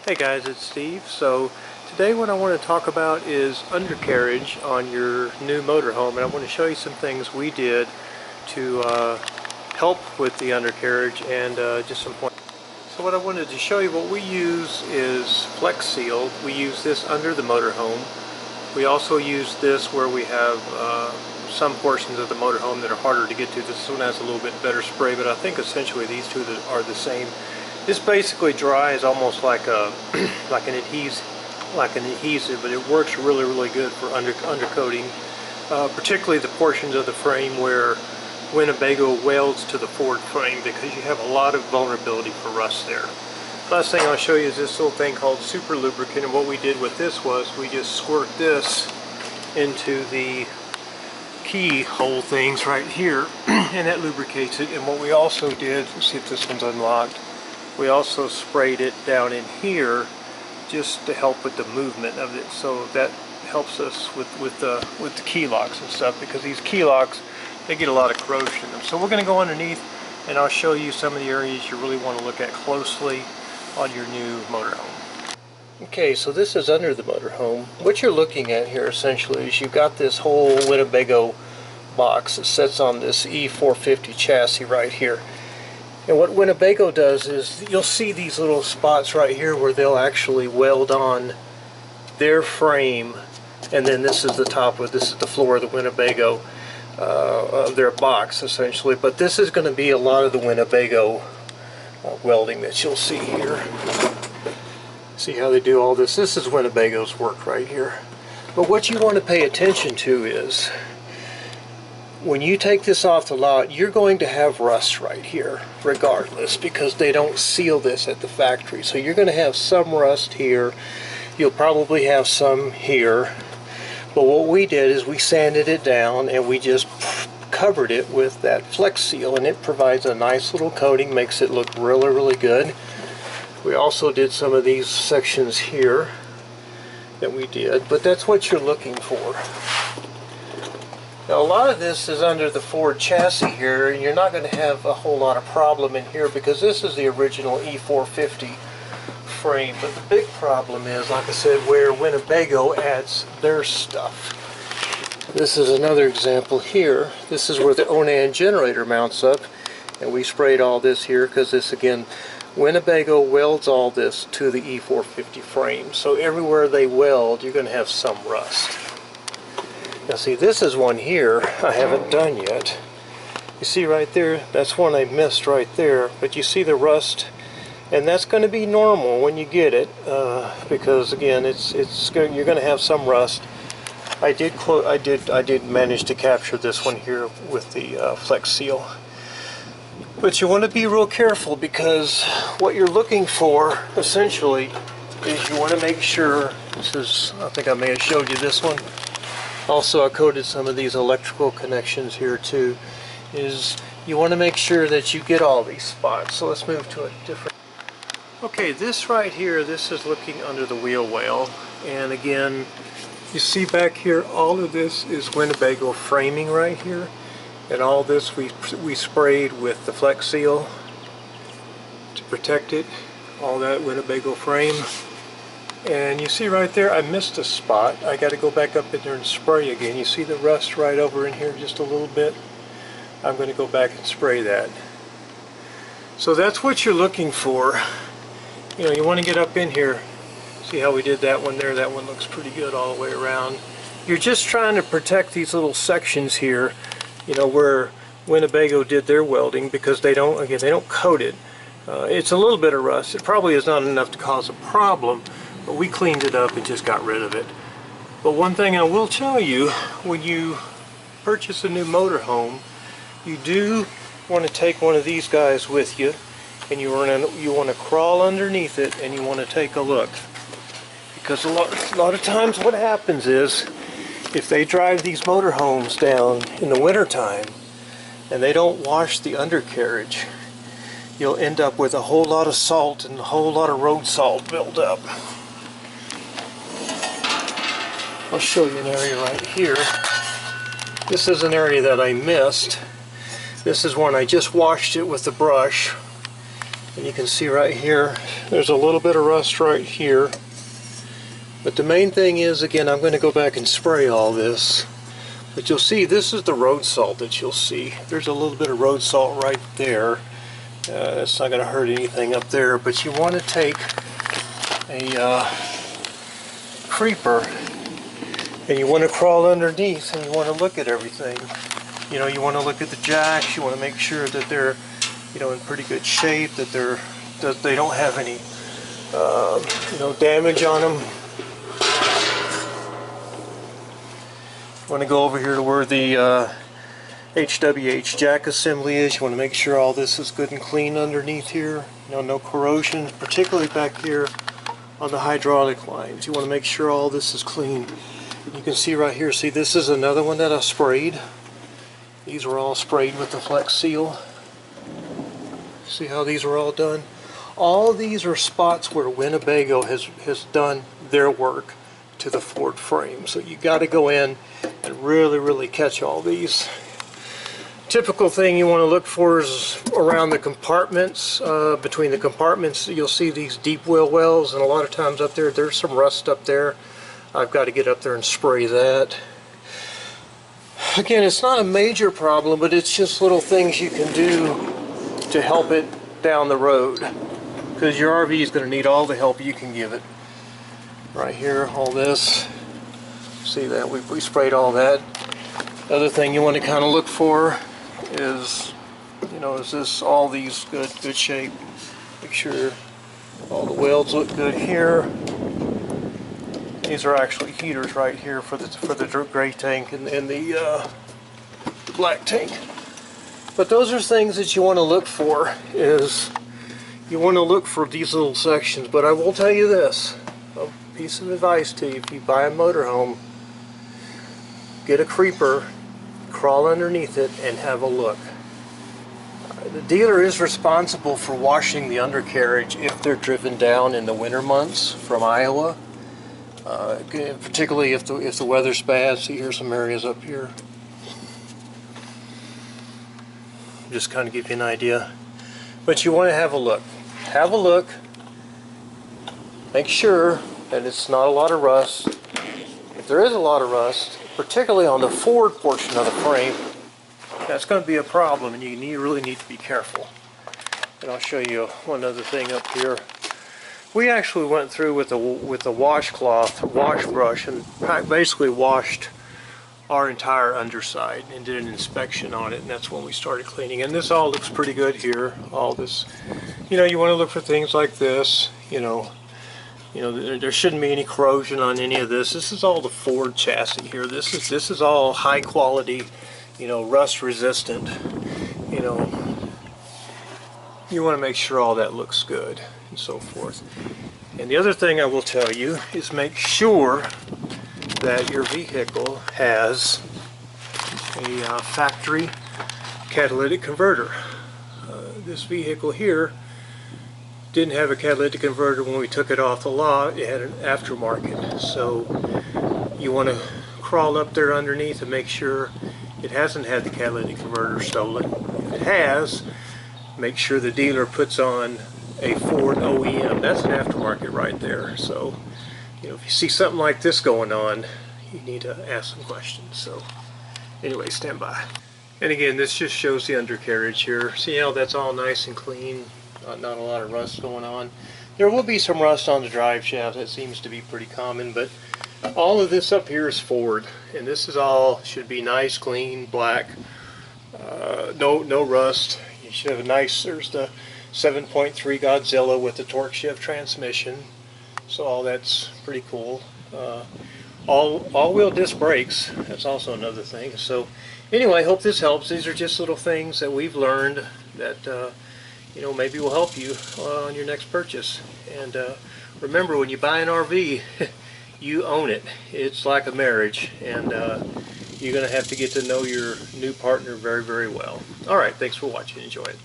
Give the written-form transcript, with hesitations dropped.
Hey guys, it's Steve. So today what I want to talk about is undercarriage on your new motorhome, and I want to show you some things we did to help with the undercarriage and just some points. So what I wanted to show you, what we use is Flex Seal. We use this under the motorhome. We also use this where we have some portions of the motorhome that are harder to get to. This one has a little bit better spray, but I think essentially these two are the same. This basically dries almost like a like an adhesive, but it works really good for undercoating, particularly the portions of the frame where Winnebago welds to the forward frame, because you have a lot of vulnerability for rust there. Last thing I'll show you is this little thing called super lubricant, and what we did with this was we just squirt this into the keyhole things right here, and that lubricates it. And what we also did, let's see if this one's unlocked, we also sprayed it down in here just to help with the movement of it. So that helps us with the key locks and stuff, because these key locks, they get a lot of corrosion in them. So we're going to go underneath and I'll show you some of the areas you really want to look at closely on your new motorhome. Okay, so this is under the motorhome. What you're looking at here essentially is you've got this whole Winnebago box that sits on this E450 chassis right here. And what Winnebago does is you'll see these little spots right here where they'll actually weld on their frame, and then this is the top of, this is the floor of the Winnebago of their box essentially. But this is going to be a lot of the Winnebago welding that you'll see here. See how they do all this? This is Winnebago's work right here. But what you want to pay attention to is when you take this off the lot, you're going to have rust right here regardless, because they don't seal this at the factory. So you're going to have some rust here. You'll probably have some here. But what we did is we sanded it down and we just covered it with that Flex Seal, and it provides a nice little coating, makes it look really good. We also did some of these sections here that we did, but that's what you're looking for. Now a lot of this is under the Ford chassis here, and you're not going to have a whole lot of problem in here because this is the original E450 frame. But the big problem is, like I said, where Winnebago adds their stuff. This is another example here. This is where the Onan generator mounts up, and we sprayed all this here because this, again, Winnebago welds all this to the E450 frame. So everywhere they weld, you're going to have some rust. Now see, this is one here I haven't done yet. You see right there, that's one I missed right there, but you see the rust, and that's going to be normal when you get it, because again, you're going to have some rust. I did manage to capture this one here with the Flex Seal. But you want to be real careful, because what you're looking for essentially is you want to make sure, this is, I think I may have showed you this one. Also, I coated some of these electrical connections here too, is you want to make sure that you get all these spots. So let's move to a different. Okay, this right here, this is looking under the wheel well, and again, you see back here, all of this is Winnebago framing right here, and all this we sprayed with the Flex Seal to protect it, all that Winnebago frame. And you see right there, I missed a spot. I got to go back up in there and spray again. You see the rust right over in here just a little bit? I'm going to go back and spray that. So that's what you're looking for. You know, you want to get up in here. See how we did that one there? That one looks pretty good all the way around. You're just trying to protect these little sections here, you know, where Winnebago did their welding, because they don't, again, they don't coat it. It's a little bit of rust. It probably is not enough to cause a problem, but we cleaned it up and just got rid of it. But one thing I will tell you, when you purchase a new motorhome, you do want to take one of these guys with you, and you want to crawl underneath it and you want to take a look. Because a lot of times what happens is, if they drive these motorhomes down in the wintertime and they don't wash the undercarriage, you'll end up with a whole lot of salt and a whole lot of road salt built up. I'll show you an area right here. This is an area that I missed. This is one I just washed it with the brush, And you can see right here, there's a little bit of rust right here. But the main thing is, again, I'm going to go back and spray all this. But you'll see, this is the road salt that you'll see. There's a little bit of road salt right there. That's not going to hurt anything up there. But you want to take a creeper and you want to crawl underneath and you want to look at everything. You know, you want to look at the jacks. You want to make sure that they're, you know, in pretty good shape, that they don't have any, you know, damage on them. You want to go over here to where the HWH jack assembly is. You want to make sure all this is good and clean underneath here. You know, no corrosion, particularly back here on the hydraulic lines. You want to make sure all this is clean. You can see right here, see, this is another one that I sprayed. These were all sprayed with the Flex Seal. See how these are all done? All these are spots where Winnebago has done their work to the Ford frame. So you got to go in and really catch all these. Typical thing you want to look for is around the compartments. Between the compartments you'll see these deep wheel wells, and a lot of times up there there's some rust up there. I've got to get up there and spray that. Again, it's not a major problem, but it's just little things you can do to help it down the road, because your RV is going to need all the help you can give it. Right here, all this, see that we sprayed all that. The other thing you want to kind of look for is, you know, is this all these good shape? Make sure all the welds look good here. These are actually heaters right here for the gray tank and the black tank. But those are things that you want to look for. Is you want to look for these little sections. But I will tell you this, a piece of advice to you: if you buy a motorhome, get a creeper, crawl underneath it, and have a look. The dealer is responsible for washing the undercarriage if they're driven down in the winter months from Iowa. Particularly if the weather's bad. See, here's some areas up here. Just kind of give you an idea. But you want to have a look. Have a look. Make sure that it's not a lot of rust. If there is a lot of rust, particularly on the forward portion of the frame, that's going to be a problem, and you really need to be careful. And I'll show you one other thing up here. We actually went through with the washcloth, wash brush, and basically washed our entire underside and did an inspection on it, and that's when we started cleaning. And this all looks pretty good here. All this, you know, you want to look for things like this. You know, there shouldn't be any corrosion on any of this. This is all the Ford chassis here. This is all high quality, you know, rust resistant. You know, you want to make sure all that looks good and so forth. And the other thing I will tell you is make sure that your vehicle has a factory catalytic converter. This vehicle here didn't have a catalytic converter when we took it off the lot. It had an aftermarket. So you want to crawl up there underneath and make sure it hasn't had the catalytic converter stolen. If it has, make sure the dealer puts on a Ford OEM. That's an aftermarket right there. So, you know, if you see something like this going on, you need to ask some questions. So anyway, stand by. And again, this just shows the undercarriage here. See how that's all nice and clean, not a lot of rust going on. There will be some rust on the drive shaft. That seems to be pretty common, but all of this up here is Ford, and this is all should be nice, clean, black, no rust. You should have a nice, there's the 7.3 Godzilla with the torque shift transmission, so all that's pretty cool. All-wheel disc brakes, that's also another thing. So anyway, I hope this helps. These are just little things that we've learned that you know, maybe will help you on your next purchase. And remember, when you buy an RV, you own it. It's like a marriage, and you're going to have to get to know your new partner very, very well. Alright, thanks for watching. Enjoy it.